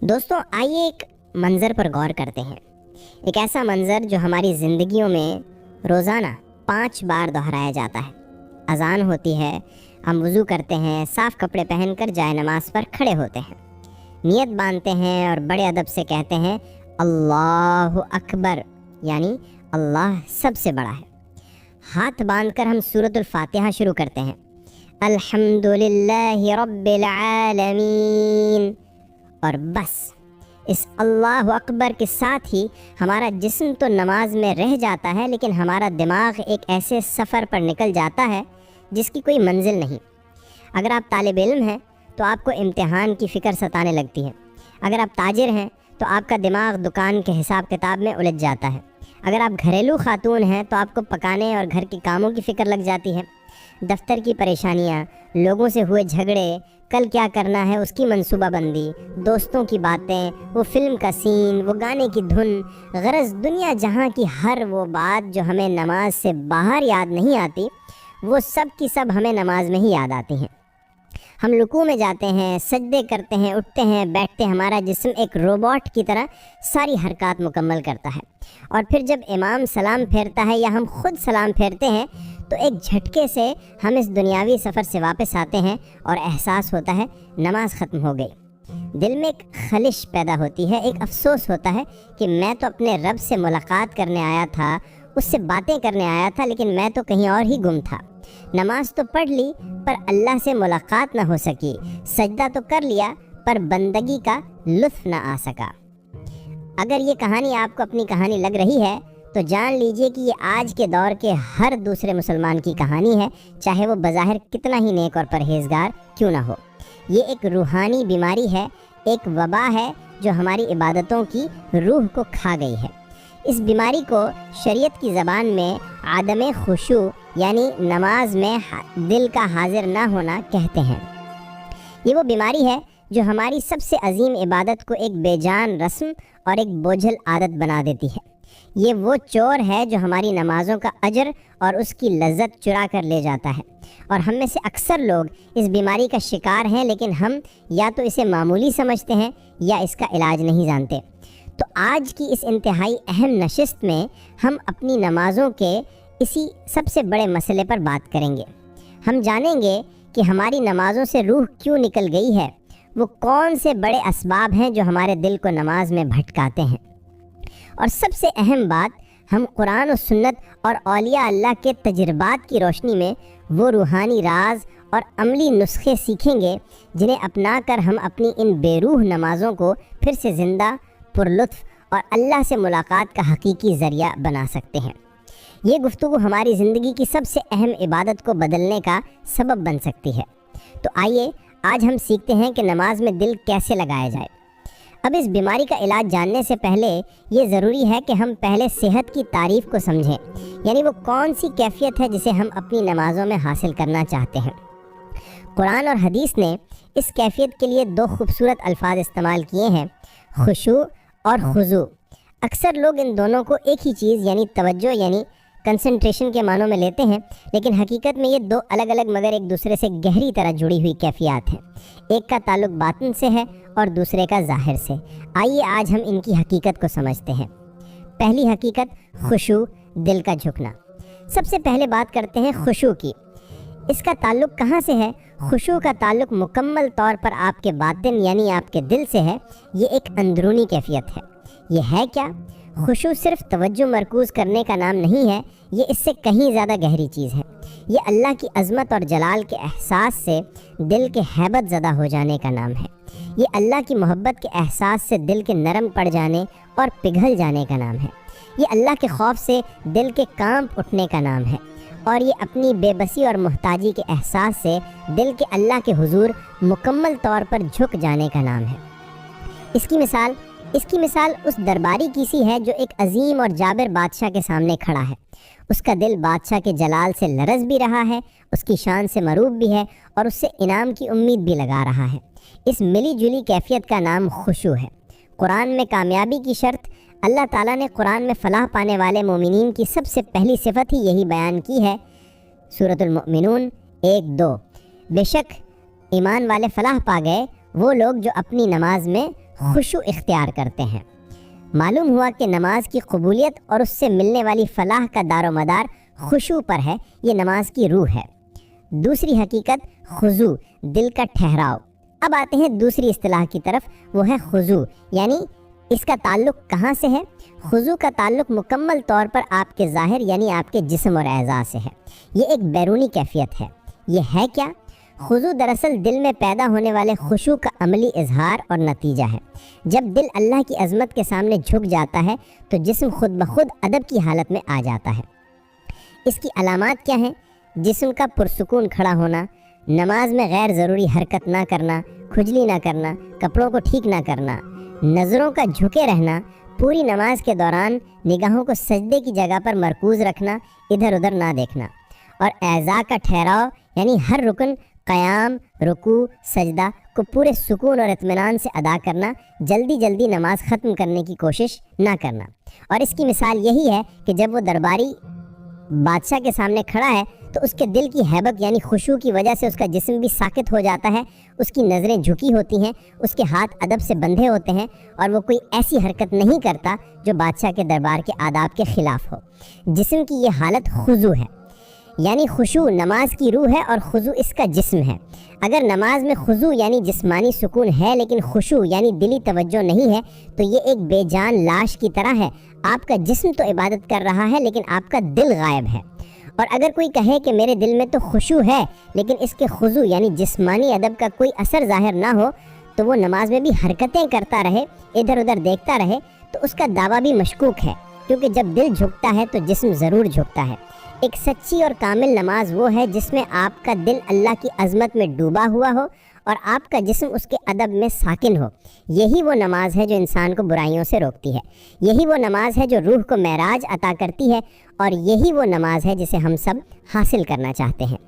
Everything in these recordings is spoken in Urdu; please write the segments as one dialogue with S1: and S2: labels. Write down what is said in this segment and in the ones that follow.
S1: دوستوں آئیے ایک منظر پر غور کرتے ہیں، ایک ایسا منظر جو ہماری زندگیوں میں روزانہ 5 بار دہرایا جاتا ہے۔ اذان ہوتی ہے، ہم وضو کرتے ہیں، صاف کپڑے پہن کر جائے نماز پر کھڑے ہوتے ہیں، نیت باندھتے ہیں اور بڑے ادب سے کہتے ہیں اللہ اکبر، یعنی اللہ سب سے بڑا ہے۔ ہاتھ باندھ کر ہم سورۃ الفاتحہ شروع کرتے ہیں، الحمدللہ رب العالمین، اور بس اس اللہ اکبر کے ساتھ ہی ہمارا جسم تو نماز میں رہ جاتا ہے، لیکن ہمارا دماغ ایک ایسے سفر پر نکل جاتا ہے جس کی کوئی منزل نہیں۔ اگر آپ طالب علم ہیں تو آپ کو امتحان کی فکر ستانے لگتی ہے، اگر آپ تاجر ہیں تو آپ کا دماغ دکان کے حساب کتاب میں الجھ جاتا ہے، اگر آپ گھریلو خاتون ہیں تو آپ کو پکانے اور گھر کے کاموں کی فکر لگ جاتی ہے، دفتر کی پریشانیاں، لوگوں سے ہوئے جھگڑے، کل کیا کرنا ہے اس کی منصوبہ بندی، دوستوں کی باتیں، وہ فلم کا سین، وہ گانے کی دھن، غرض دنیا جہاں کی ہر وہ بات جو ہمیں نماز سے باہر یاد نہیں آتی، وہ سب کی سب ہمیں نماز میں ہی یاد آتی ہیں۔ ہم رکوع میں جاتے ہیں، سجدے کرتے ہیں، اٹھتے ہیں، بیٹھتے ہیں، ہمارا جسم ایک روبوٹ کی طرح ساری حرکات مکمل کرتا ہے، اور پھر جب امام سلام پھیرتا ہے یا ہم خود سلام پھیرتے ہیں تو ایک جھٹکے سے ہم اس دنیاوی سفر سے واپس آتے ہیں اور احساس ہوتا ہے نماز ختم ہو گئی۔ دل میں ایک خلش پیدا ہوتی ہے، ایک افسوس ہوتا ہے کہ میں تو اپنے رب سے ملاقات کرنے آیا تھا، اس سے باتیں کرنے آیا تھا، لیکن میں تو کہیں اور ہی گم تھا۔ نماز تو پڑھ لی پر اللہ سے ملاقات نہ ہو سکی، سجدہ تو کر لیا پر بندگی کا لطف نہ آ سکا۔ اگر یہ کہانی آپ کو اپنی کہانی لگ رہی ہے تو جان لیجئے کہ یہ آج کے دور کے ہر دوسرے مسلمان کی کہانی ہے، چاہے وہ بظاہر کتنا ہی نیک اور پرہیزگار کیوں نہ ہو۔ یہ ایک روحانی بیماری ہے، ایک وبا ہے جو ہماری عبادتوں کی روح کو کھا گئی ہے۔ اس بیماری کو شریعت کی زبان میں عدم خشوع یعنی نماز میں دل کا حاضر نہ ہونا کہتے ہیں۔ یہ وہ بیماری ہے جو ہماری سب سے عظیم عبادت کو ایک بے جان رسم اور ایک بوجھل عادت بنا دیتی ہے۔ یہ وہ چور ہے جو ہماری نمازوں کا اجر اور اس کی لذت چرا کر لے جاتا ہے، اور ہم میں سے اکثر لوگ اس بیماری کا شکار ہیں، لیکن ہم یا تو اسے معمولی سمجھتے ہیں یا اس کا علاج نہیں جانتے۔ تو آج کی اس انتہائی اہم نشست میں ہم اپنی نمازوں کے اسی سب سے بڑے مسئلے پر بات کریں گے۔ ہم جانیں گے کہ ہماری نمازوں سے روح کیوں نکل گئی ہے، وہ کون سے بڑے اسباب ہیں جو ہمارے دل کو نماز میں بھٹکاتے ہیں، اور سب سے اہم بات، ہم قرآن و سنت اور اولیاء اللہ کے تجربات کی روشنی میں وہ روحانی راز اور عملی نسخے سیکھیں گے جنہیں اپنا کر ہم اپنی ان بے روح نمازوں کو پھر سے زندہ، پرلطف اور اللہ سے ملاقات کا حقیقی ذریعہ بنا سکتے ہیں۔ یہ گفتگو ہماری زندگی کی سب سے اہم عبادت کو بدلنے کا سبب بن سکتی ہے۔ تو آئیے آج ہم سیکھتے ہیں کہ نماز میں دل کیسے لگایا جائے۔ اب اس بیماری کا علاج جاننے سے پہلے یہ ضروری ہے کہ ہم پہلے صحت کی تعریف کو سمجھیں، یعنی وہ کون سی کیفیت ہے جسے ہم اپنی نمازوں میں حاصل کرنا چاہتے ہیں۔ قرآن اور حدیث نے اس کیفیت کے لیے 2 خوبصورت الفاظ استعمال کیے ہیں، خشوع اور خضوع۔ اکثر لوگ ان دونوں کو ایک ہی چیز یعنی توجہ یعنی کنسنٹریشن کے معنوں میں لیتے ہیں، لیکن حقیقت میں یہ 2 الگ الگ مگر ایک دوسرے سے گہری طرح جڑی ہوئی کیفیات ہیں۔ ایک کا تعلق باطن سے ہے اور دوسرے کا ظاہر سے۔ آئیے آج ہم ان کی حقیقت کو سمجھتے ہیں۔ پہلی حقیقت، خشوع، دل کا جھکنا۔ سب سے پہلے بات کرتے ہیں خشوع کی۔ اس کا تعلق کہاں سے ہے؟ خشوع کا تعلق مکمل طور پر آپ کے باطن یعنی آپ کے دل سے ہے۔ یہ ایک اندرونی کیفیت ہے۔ یہ ہے کیا؟ خشوع صرف توجہ مرکوز کرنے کا نام نہیں ہے، یہ اس سے کہیں زیادہ گہری چیز ہے۔ یہ اللہ کی عظمت اور جلال کے احساس سے دل کے ہیبت زدہ ہو جانے کا نام ہے۔ یہ اللہ کی محبت کے احساس سے دل کے نرم پڑ جانے اور پگھل جانے کا نام ہے۔ یہ اللہ کے خوف سے دل کے کانپ اٹھنے کا نام ہے، اور یہ اپنی بے بسی اور محتاجی کے احساس سے دل کے اللہ کے حضور مکمل طور پر جھک جانے کا نام ہے۔ اس کی مثال اس درباری کی سی ہے جو ایک عظیم اور جابر بادشاہ کے سامنے کھڑا ہے۔ اس کا دل بادشاہ کے جلال سے لرز بھی رہا ہے، اس کی شان سے مروب بھی ہے، اور اس سے انعام کی امید بھی لگا رہا ہے۔ اس ملی جلی کیفیت کا نام خشوع ہے۔ قرآن میں کامیابی کی شرط، اللہ تعالیٰ نے قرآن میں فلاح پانے والے مومنین کی سب سے پہلی صفت ہی یہی بیان کی ہے، سورۃ المؤمنون 1-2۔ بے شک ایمان والے فلاح پا گئے وہ لوگ جو اپنی نماز میں خشوع اختیار کرتے ہیں۔ معلوم ہوا کہ نماز کی قبولیت اور اس سے ملنے والی فلاح کا دار و مدار خشوع پر ہے، یہ نماز کی روح ہے۔ دوسری حقیقت خضوع، دل کا ٹھہراؤ۔ اب آتے ہیں دوسری اصطلاح کی طرف، وہ ہے خضوع، یعنی اس کا تعلق کہاں سے ہے؟ خضوع کا تعلق مکمل طور پر آپ کے ظاہر یعنی آپ کے جسم اور اعضاء سے ہے۔ یہ ایک بیرونی کیفیت ہے۔ یہ ہے کیا؟ خضوع دراصل دل میں پیدا ہونے والے خشوع کا عملی اظہار اور نتیجہ ہے۔ جب دل اللہ کی عظمت کے سامنے جھک جاتا ہے تو جسم خود بخود ادب کی حالت میں آ جاتا ہے۔ اس کی علامات کیا ہیں؟ جسم کا پرسکون کھڑا ہونا، نماز میں غیر ضروری حرکت نہ کرنا، کھجلی نہ کرنا، کپڑوں کو ٹھیک نہ کرنا، نظروں کا جھکے رہنا، پوری نماز کے دوران نگاہوں کو سجدے کی جگہ پر مرکوز رکھنا، ادھر ادھر نہ دیکھنا، اور اعضاء کا ٹھہراؤ یعنی ہر رکن، قیام، رکوع، سجدہ کو پورے سکون اور اطمینان سے ادا کرنا، جلدی جلدی نماز ختم کرنے کی کوشش نہ کرنا۔ اور اس کی مثال یہی ہے کہ جب وہ درباری بادشاہ کے سامنے کھڑا ہے تو اس کے دل کی ہیبت یعنی خشوع کی وجہ سے اس کا جسم بھی ساکت ہو جاتا ہے، اس کی نظریں جھکی ہوتی ہیں، اس کے ہاتھ ادب سے بندھے ہوتے ہیں، اور وہ کوئی ایسی حرکت نہیں کرتا جو بادشاہ کے دربار کے آداب کے خلاف ہو۔ جسم کی یہ حالت خضوع ہے، یعنی خشوع نماز کی روح ہے اور خضوع اس کا جسم ہے۔ اگر نماز میں خضوع یعنی جسمانی سکون ہے لیکن خشوع یعنی دلی توجہ نہیں ہے تو یہ ایک بے جان لاش کی طرح ہے۔ آپ کا جسم تو عبادت کر رہا ہے لیکن آپ کا دل غائب ہے۔ اور اگر کوئی کہے کہ میرے دل میں تو خشوع ہے لیکن اس کے خضوع یعنی جسمانی ادب کا کوئی اثر ظاہر نہ ہو تو وہ نماز میں بھی حرکتیں کرتا رہے، ادھر ادھر دیکھتا رہے، تو اس کا دعویٰ بھی مشکوک ہے، کیونکہ جب دل جھکتا ہے تو جسم ضرور جھکتا ہے۔ ایک سچی اور کامل نماز وہ ہے جس میں آپ کا دل اللہ کی عظمت میں ڈوبا ہوا ہو اور آپ کا جسم اس کے ادب میں ساکن ہو۔ یہی وہ نماز ہے جو انسان کو برائیوں سے روکتی ہے، یہی وہ نماز ہے جو روح کو معراج عطا کرتی ہے، اور یہی وہ نماز ہے جسے ہم سب حاصل کرنا چاہتے ہیں۔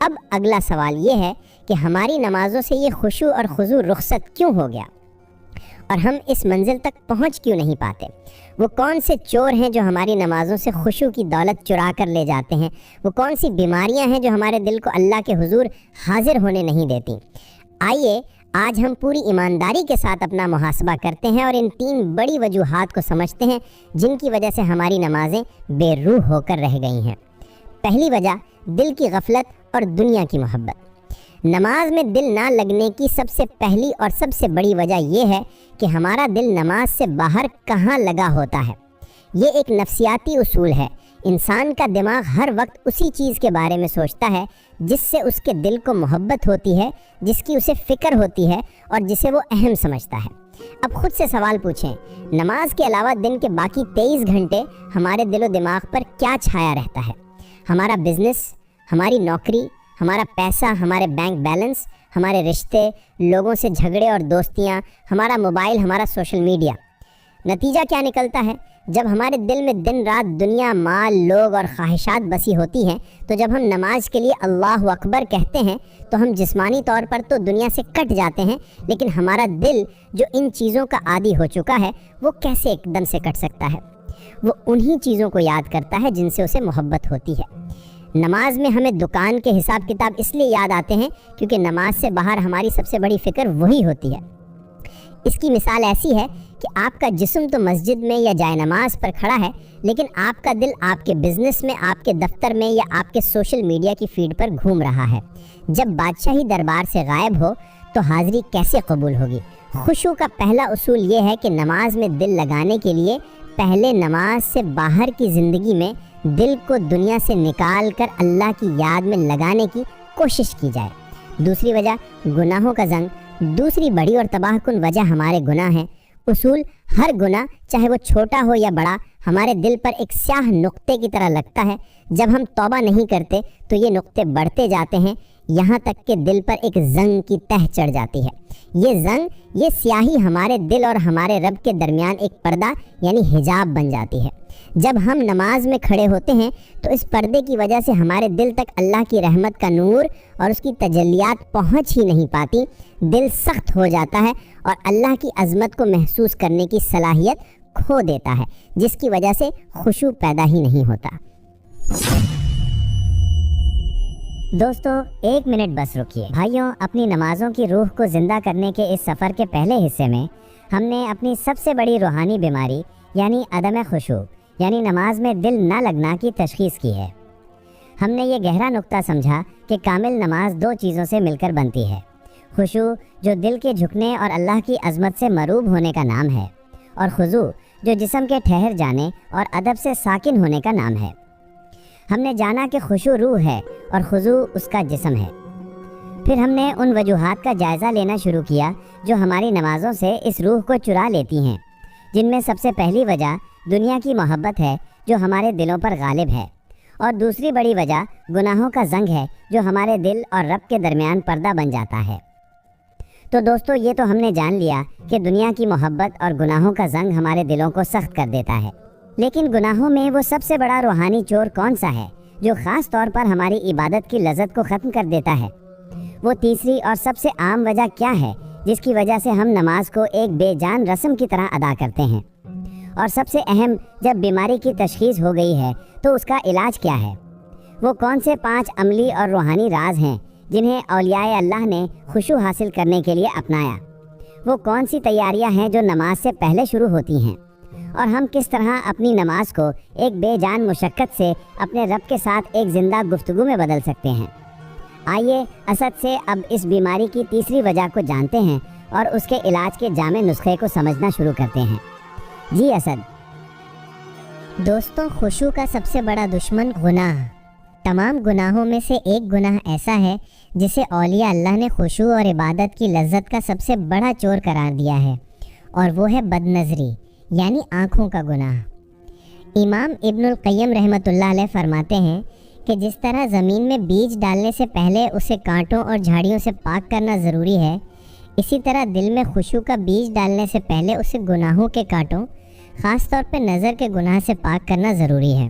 S1: اب اگلا سوال یہ ہے کہ ہماری نمازوں سے یہ خشوع اور خضوع رخصت کیوں ہو گیا اور ہم اس منزل تک پہنچ کیوں نہیں پاتے؟ وہ کون سے چور ہیں جو ہماری نمازوں سے خشوع کی دولت چرا کر لے جاتے ہیں؟ وہ کون سی بیماریاں ہیں جو ہمارے دل کو اللہ کے حضور حاضر ہونے نہیں دیتی؟ آئیے آج ہم پوری ایمانداری کے ساتھ اپنا محاسبہ کرتے ہیں اور ان 3 بڑی وجوہات کو سمجھتے ہیں جن کی وجہ سے ہماری نمازیں بے روح ہو کر رہ گئی ہیں۔ پہلی وجہ دل کی غفلت اور دنیا کی محبت۔ نماز میں دل نہ لگنے کی سب سے پہلی اور سب سے بڑی وجہ یہ ہے کہ ہمارا دل نماز سے باہر کہاں لگا ہوتا ہے۔ یہ ایک نفسیاتی اصول ہے۔ انسان کا دماغ ہر وقت اسی چیز کے بارے میں سوچتا ہے جس سے اس کے دل کو محبت ہوتی ہے، جس کی اسے فکر ہوتی ہے اور جسے وہ اہم سمجھتا ہے۔ اب خود سے سوال پوچھیں، نماز کے علاوہ دن کے باقی 23 گھنٹے ہمارے دل و دماغ پر کیا چھایا رہتا ہے؟ ہمارا بزنس، ہماری نوکری، ہمارا پیسہ، ہمارے بینک بیلنس، ہمارے رشتے، لوگوں سے جھگڑے اور دوستیاں، ہمارا موبائل، ہمارا سوشل میڈیا۔ نتیجہ کیا نکلتا ہے؟ جب ہمارے دل میں دن رات دنیا، مال، لوگ اور خواہشات بسی ہوتی ہیں تو جب ہم نماز کے لیے اللہ اکبر کہتے ہیں تو ہم جسمانی طور پر تو دنیا سے کٹ جاتے ہیں، لیکن ہمارا دل جو ان چیزوں کا عادی ہو چکا ہے وہ کیسے ایک دم سے کٹ سکتا ہے؟ وہ انہی چیزوں کو یاد کرتا ہے جن سے اسے محبت ہوتی ہے۔ نماز میں ہمیں دکان کے حساب کتاب اس لیے یاد آتے ہیں کیونکہ نماز سے باہر ہماری سب سے بڑی فکر وہی ہوتی ہے۔ اس کی مثال ایسی ہے کہ آپ کا جسم تو مسجد میں یا جائے نماز پر کھڑا ہے لیکن آپ کا دل آپ کے بزنس میں، آپ کے دفتر میں یا آپ کے سوشل میڈیا کی فیڈ پر گھوم رہا ہے۔ جب بادشاہی دربار سے غائب ہو تو حاضری کیسے قبول ہوگی؟ خشوع کا پہلا اصول یہ ہے کہ نماز میں دل لگانے کے لیے پہلے نماز سے باہر کی زندگی میں دل کو دنیا سے نکال کر اللہ کی یاد میں لگانے کی کوشش کی جائے۔ دوسری وجہ گناہوں کا زنگ۔ دوسری بڑی اور تباہ کن وجہ ہمارے گناہ ہیں۔ اصول، ہر گناہ چاہے وہ چھوٹا ہو یا بڑا ہمارے دل پر ایک سیاہ نقطے کی طرح لگتا ہے۔ جب ہم توبہ نہیں کرتے تو یہ نقطے بڑھتے جاتے ہیں یہاں تک کہ دل پر ایک زنگ کی تہ چڑھ جاتی ہے۔ یہ زنگ، یہ سیاہی ہمارے دل اور ہمارے رب کے درمیان ایک پردہ یعنی حجاب بن جاتی ہے۔ جب ہم نماز میں کھڑے ہوتے ہیں تو اس پردے کی وجہ سے ہمارے دل تک اللہ کی رحمت کا نور اور اس کی تجلیات پہنچ ہی نہیں پاتی۔ دل سخت ہو جاتا ہے اور اللہ کی عظمت کو محسوس کرنے کی صلاحیت کھو دیتا ہے، جس کی وجہ سے خشوع پیدا ہی نہیں ہوتا۔ دوستو 1 منٹ بس رکیے۔ بھائیوں، اپنی نمازوں کی روح کو زندہ کرنے کے اس سفر کے پہلے حصے میں ہم نے اپنی سب سے بڑی روحانی بیماری یعنی عدم خشوع یعنی نماز میں دل نہ لگنا کی تشخیص کی ہے۔ ہم نے یہ گہرا نقطہ سمجھا کہ کامل نماز دو چیزوں سے مل کر بنتی ہے، خشوع جو دل کے جھکنے اور اللہ کی عظمت سے مروب ہونے کا نام ہے، اور خضوع جو جسم کے ٹھہر جانے اور ادب سے ساکن ہونے کا نام ہے۔ ہم نے جانا کہ خشوع روح ہے اور خضوع اس کا جسم ہے۔ پھر ہم نے ان وجوہات کا جائزہ لینا شروع کیا جو ہماری نمازوں سے اس روح کو چرا لیتی ہیں، جن میں سب سے پہلی وجہ دنیا کی محبت ہے جو ہمارے دلوں پر غالب ہے، اور دوسری بڑی وجہ گناہوں کا زنگ ہے جو ہمارے دل اور رب کے درمیان پردہ بن جاتا ہے۔ تو دوستو، یہ تو ہم نے جان لیا کہ دنیا کی محبت اور گناہوں کا زنگ ہمارے دلوں کو سخت کر دیتا ہے، لیکن گناہوں میں وہ سب سے بڑا روحانی چور کون سا ہے جو خاص طور پر ہماری عبادت کی لذت کو ختم کر دیتا ہے؟ وہ تیسری اور سب سے عام وجہ کیا ہے جس کی وجہ سے ہم نماز کو ایک بے جان رسم کی طرح ادا کرتے ہیں؟ اور سب سے اہم، جب بیماری کی تشخیص ہو گئی ہے تو اس کا علاج کیا ہے؟ وہ کون سے 5 عملی اور روحانی راز ہیں جنہیں اولیاء اللہ نے خشوع حاصل کرنے کے لیے اپنایا؟ وہ کون سی تیاریاں ہیں جو نماز سے پہلے شروع ہوتی ہیں؟ اور ہم کس طرح اپنی نماز کو ایک بے جان مشقت سے اپنے رب کے ساتھ ایک زندہ گفتگو میں بدل سکتے ہیں؟ آئیے اسد سے اب اس بیماری کی تیسری وجہ کو جانتے ہیں اور اس کے علاج کے جامع نسخے کو سمجھنا شروع کرتے ہیں۔ جی اسد۔ دوستوں، خشوع کا سب سے بڑا دشمن گناہ، تمام گناہوں میں سے ایک گناہ ایسا ہے جسے اولیاء اللہ نے خشوع اور عبادت کی لذت کا سب سے بڑا چور قرار دیا ہے، اور وہ ہے بد نظری یعنی آنکھوں کا گناہ۔ امام ابن القیم رحمۃ اللہ علیہ فرماتے ہیں کہ جس طرح زمین میں بیج ڈالنے سے پہلے اسے کانٹوں اور جھاڑیوں سے پاک کرنا ضروری ہے، اسی طرح دل میں خشوع کا بیج ڈالنے سے پہلے اسے گناہوں کے کانٹوں، خاص طور پہ نظر کے گناہ سے پاک کرنا ضروری ہے۔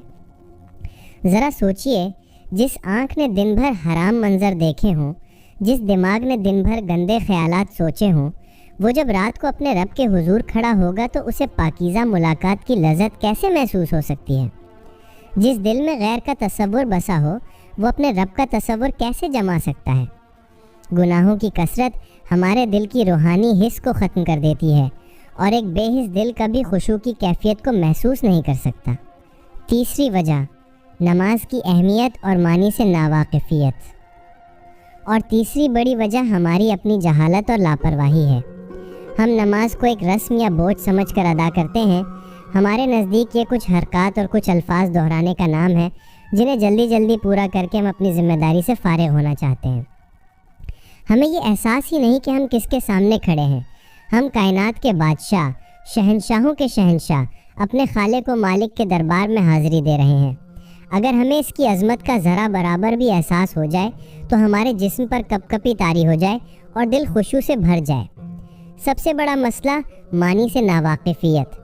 S1: ذرا سوچئے، جس آنکھ نے دن بھر حرام منظر دیکھے ہوں، جس دماغ نے دن بھر گندے خیالات سوچے ہوں، وہ جب رات کو اپنے رب کے حضور کھڑا ہوگا تو اسے پاکیزہ ملاقات کی لذت کیسے محسوس ہو سکتی ہے؟ جس دل میں غیر کا تصور بسا ہو، وہ اپنے رب کا تصور کیسے جما سکتا ہے؟ گناہوں کی کثرت ہمارے دل کی روحانی حس کو ختم کر دیتی ہے، اور ایک بے حس دل کبھی خشوع کی کیفیت کو محسوس نہیں کر سکتا۔ تیسری وجہ، نماز کی اہمیت اور معنی سے ناواقفیت۔ اور تیسری بڑی وجہ ہماری اپنی جہالت اور لاپرواہی ہے۔ ہم نماز کو ایک رسم یا بوجھ سمجھ کر ادا کرتے ہیں۔ ہمارے نزدیک یہ کچھ حرکات اور کچھ الفاظ دہرانے کا نام ہے جنہیں جلدی جلدی پورا کر کے ہم اپنی ذمہ داری سے فارغ ہونا چاہتے ہیں۔ ہمیں یہ احساس ہی نہیں کہ ہم کس کے سامنے کھڑے ہیں۔ ہم کائنات کے بادشاہ، شہنشاہوں کے شہنشاہ، اپنے خالق و مالک کے دربار میں حاضری دے رہے ہیں۔ اگر ہمیں اس کی عظمت کا ذرا برابر بھی احساس ہو جائے تو ہمارے جسم پر کپ کپی طاری ہو جائے اور دل خشوع سے بھر جائے۔ سب سے بڑا مسئلہ معنی سے ناواقفیت۔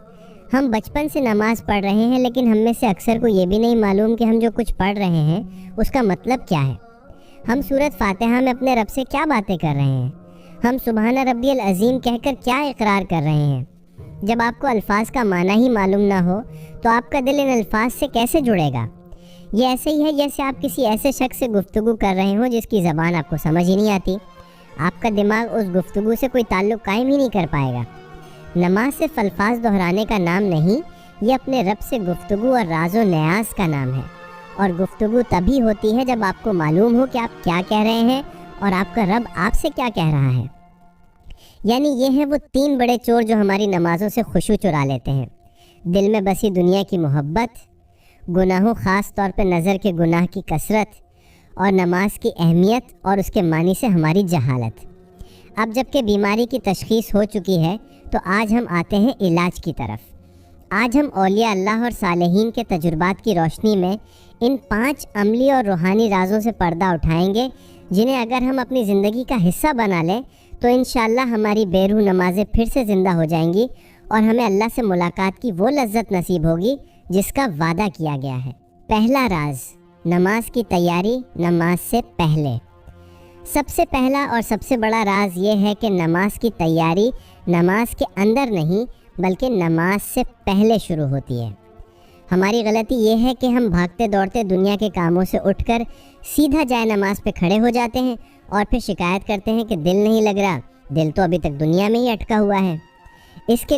S1: ہم بچپن سے نماز پڑھ رہے ہیں، لیکن ہم میں سے اکثر کو یہ بھی نہیں معلوم کہ ہم جو کچھ پڑھ رہے ہیں اس کا مطلب کیا ہے۔ ہم سورۃ فاتحہ میں اپنے رب سے کیا باتیں کر رہے ہیں؟ ہم سبحان ربی العظیم کہہ کر کیا اقرار کر رہے ہیں؟ جب آپ کو الفاظ کا معنی ہی معلوم نہ ہو تو آپ کا دل ان الفاظ سے کیسے جڑے گا؟ یہ ایسے ہی ہے جیسے آپ کسی ایسے شخص سے گفتگو کر رہے ہوں جس کی زبان آپ کو سمجھ ہی نہیں آتی۔ آپ کا دماغ اس گفتگو سے کوئی تعلق قائم ہی نہیں کر پائے گا۔ نماز صرف الفاظ دہرانے کا نام نہیں، یہ اپنے رب سے گفتگو اور راز و نیاز کا نام ہے، اور گفتگو تبھی ہوتی ہے جب آپ کو معلوم ہو کہ آپ کیا کہہ رہے ہیں اور آپ کا رب آپ سے کیا کہہ رہا ہے۔ یعنی یہ ہیں وہ 3 بڑے چور جو ہماری نمازوں سے خشوع چرا لیتے ہیں: دل میں بسی دنیا کی محبت، گناہوں خاص طور پہ نظر کے گناہ کی کثرت، اور نماز کی اہمیت اور اس کے معنی سے ہماری جہالت۔ اب جب کہ بیماری کی تشخیص ہو چکی ہے تو آج ہم آتے ہیں علاج کی طرف۔ آج ہم اولیاء اللہ اور صالحین کے تجربات کی روشنی میں ان 5 عملی اور روحانی رازوں سے پردہ اٹھائیں گے، جنہیں اگر ہم اپنی زندگی کا حصہ بنا لیں تو انشاءاللہ ہماری بے روح نمازیں پھر سے زندہ ہو جائیں گی، اور ہمیں اللہ سے ملاقات کی وہ لذت نصیب ہوگی جس کا وعدہ کیا گیا ہے۔ پہلا راز، نماز کی تیاری نماز سے پہلے۔ سب سے پہلا اور سب سے بڑا راز یہ ہے کہ نماز کی تیاری نماز کے اندر نہیں بلکہ نماز سے پہلے شروع ہوتی ہے۔ ہماری غلطی یہ ہے کہ ہم بھاگتے دوڑتے دنیا کے کاموں سے اٹھ کر سیدھا جائے نماز پہ کھڑے ہو جاتے ہیں اور پھر شکایت کرتے ہیں کہ دل نہیں لگ رہا۔ دل تو ابھی تک دنیا میں ہی اٹکا ہوا ہے۔ اس کے